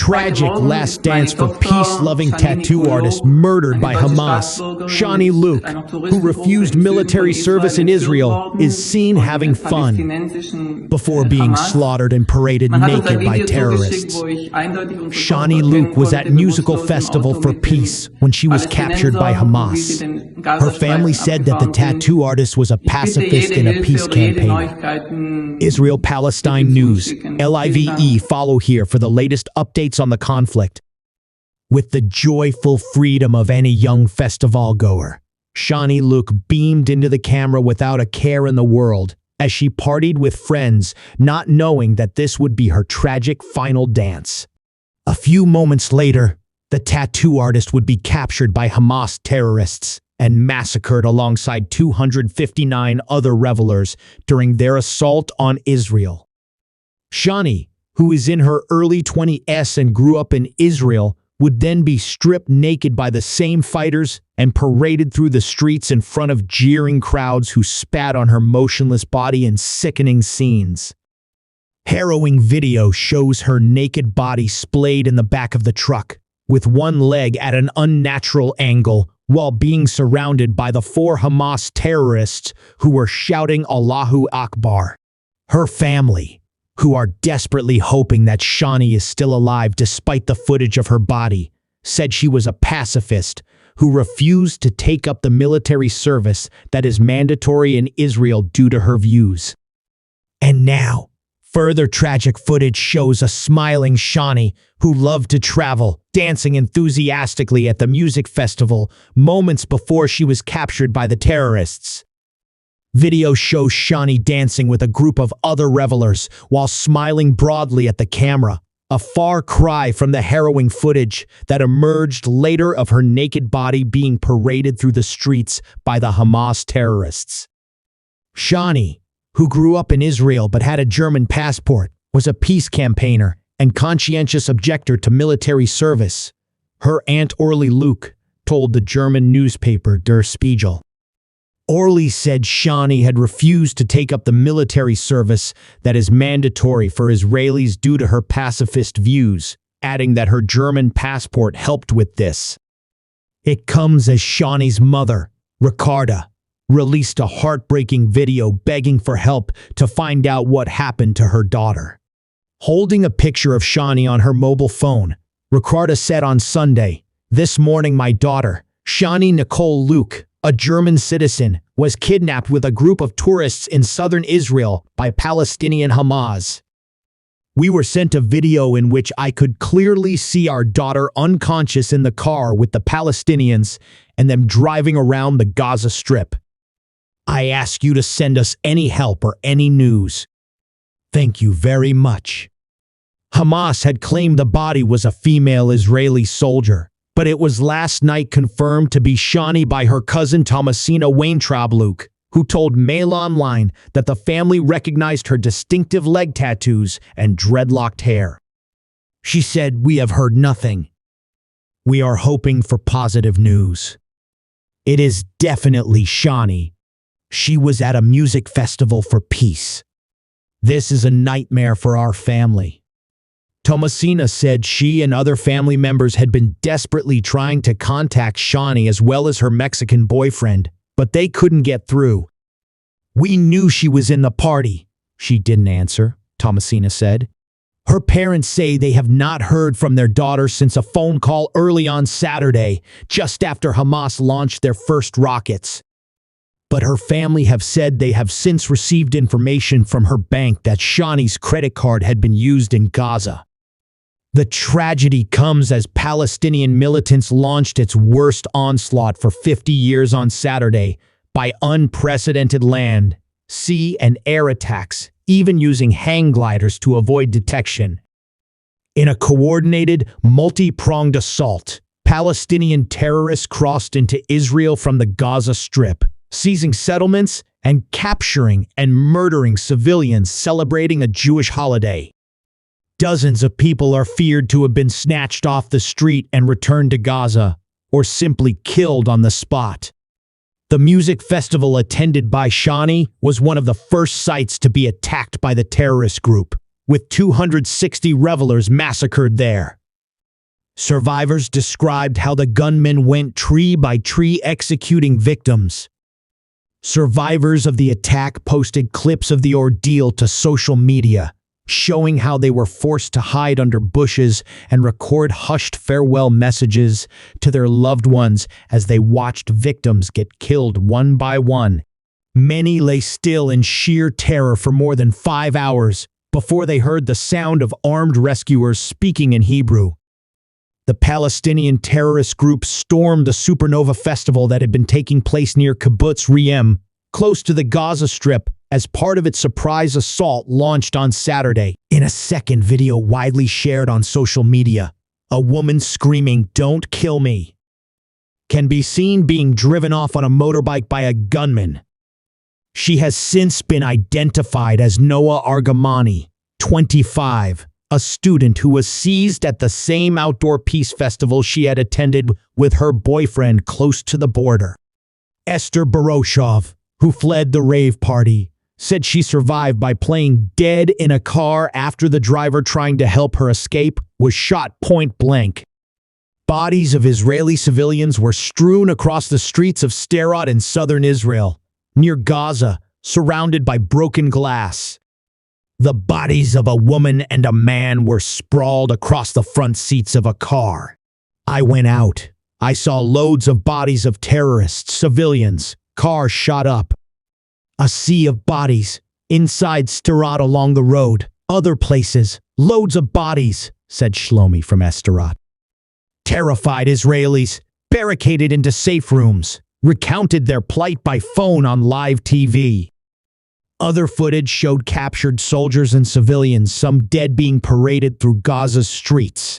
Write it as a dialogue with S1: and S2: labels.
S1: tragic last dance for peace-loving tattoo artist murdered by Hamas. Shani Louk, who refused military service in Israel, is seen having fun before being slaughtered and paraded naked by terrorists. Shani Louk was at Musical Festival for Peace when she was captured by Hamas. Her family said that the tattoo artist was a pacifist and a peace campaigner. Israel-Palestine News, LIVE, follow here for the latest updates on the conflict. With the joyful freedom of any young festival goer, Shani Louk beamed into the camera without a care in the world as she partied with friends, not knowing that this would be her tragic final dance. A few moments later, the tattoo artist would be captured by Hamas terrorists and massacred alongside 259 other revelers during their assault on Israel. Shani, who is in her early 20s and grew up in Israel, would then be stripped naked by the same fighters and paraded through the streets in front of jeering crowds who spat on her motionless body in sickening scenes. Harrowing video shows her naked body splayed in the back of the truck, with one leg at an unnatural angle, while being surrounded by the 4 Hamas terrorists who were shouting Allahu Akbar. Her family, who are desperately hoping that Shani is still alive despite the footage of her body, said she was a pacifist who refused to take up the military service that is mandatory in Israel due to her views. And now, further tragic footage shows a smiling Shani who loved to travel, dancing enthusiastically at the music festival moments before she was captured by the terrorists. Video shows Shani dancing with a group of other revelers while smiling broadly at the camera, a far cry from the harrowing footage that emerged later of her naked body being paraded through the streets by the Hamas terrorists. Shani, who grew up in Israel but had a German passport, was a peace campaigner and conscientious objector to military service. Her aunt Orly Louk told the German newspaper Der Spiegel. Orly said Shani had refused to take up the military service that is mandatory for Israelis due to her pacifist views, adding that her German passport helped with this. It comes as Shani's mother, Ricarda, released a heartbreaking video begging for help to find out what happened to her daughter. Holding a picture of Shani on her mobile phone, Ricarda said on Sunday, "This morning my daughter, Shani Nicole Louk, a German citizen, was kidnapped with a group of tourists in southern Israel by Palestinian Hamas. We were sent a video in which I could clearly see our daughter unconscious in the car with the Palestinians and them driving around the Gaza Strip. I ask you to send us any help or any news. Thank you very much." Hamas had claimed the body was a female Israeli soldier, but it was last night confirmed to be Shani by her cousin Thomasina Weintraub Louk, who told Mail Online that the family recognized her distinctive leg tattoos and dreadlocked hair. She said, "We have heard nothing. We are hoping for positive news. It is definitely Shani. She was at a music festival for peace. This is a nightmare for our family." Thomasina said she and other family members had been desperately trying to contact Shani as well as her Mexican boyfriend, but they couldn't get through. "We knew she was in the party." She didn't answer, Thomasina said. Her parents say they have not heard from their daughter since a phone call early on Saturday, just after Hamas launched their first rockets. But her family have said they have since received information from her bank that Shani's credit card had been used in Gaza. The tragedy comes as Palestinian militants launched its worst onslaught for 50 years on Saturday by unprecedented land, sea, and air attacks, even using hang gliders to avoid detection. In a coordinated, multi-pronged assault, Palestinian terrorists crossed into Israel from the Gaza Strip, seizing settlements and capturing and murdering civilians celebrating a Jewish holiday. Dozens of people are feared to have been snatched off the street and returned to Gaza, or simply killed on the spot. The music festival attended by Shani was one of the first sites to be attacked by the terrorist group, with 260 revelers massacred there. Survivors described how the gunmen went tree by tree executing victims. Survivors of the attack posted clips of the ordeal to social media, showing how they were forced to hide under bushes and record hushed farewell messages to their loved ones as they watched victims get killed one by one. Many lay still in sheer terror for more than 5 hours before they heard the sound of armed rescuers speaking in Hebrew. The Palestinian terrorist group stormed the Supernova festival that had been taking place near Kibbutz Re'em, close to the Gaza Strip, as part of its surprise assault launched on Saturday. In a second video widely shared on social media, a woman screaming, "Don't kill me," can be seen being driven off on a motorbike by a gunman. She has since been identified as Noah Argamani, 25, a student who was seized at the same outdoor peace festival she had attended with her boyfriend close to the border. Esther Baroshov, who fled the rave party, said she survived by playing dead in a car after the driver trying to help her escape was shot point blank. Bodies of Israeli civilians were strewn across the streets of Sderot in southern Israel, near Gaza, surrounded by broken glass. The bodies of a woman and a man were sprawled across the front seats of a car. I went out. I saw loads of bodies of terrorists, civilians, cars shot up. A sea of bodies, inside Sderot along the road, other places, loads of bodies, said Shlomi from Sderot. Terrified Israelis, barricaded into safe rooms, recounted their plight by phone on live TV. Other footage showed captured soldiers and civilians, some dead, being paraded through Gaza's streets.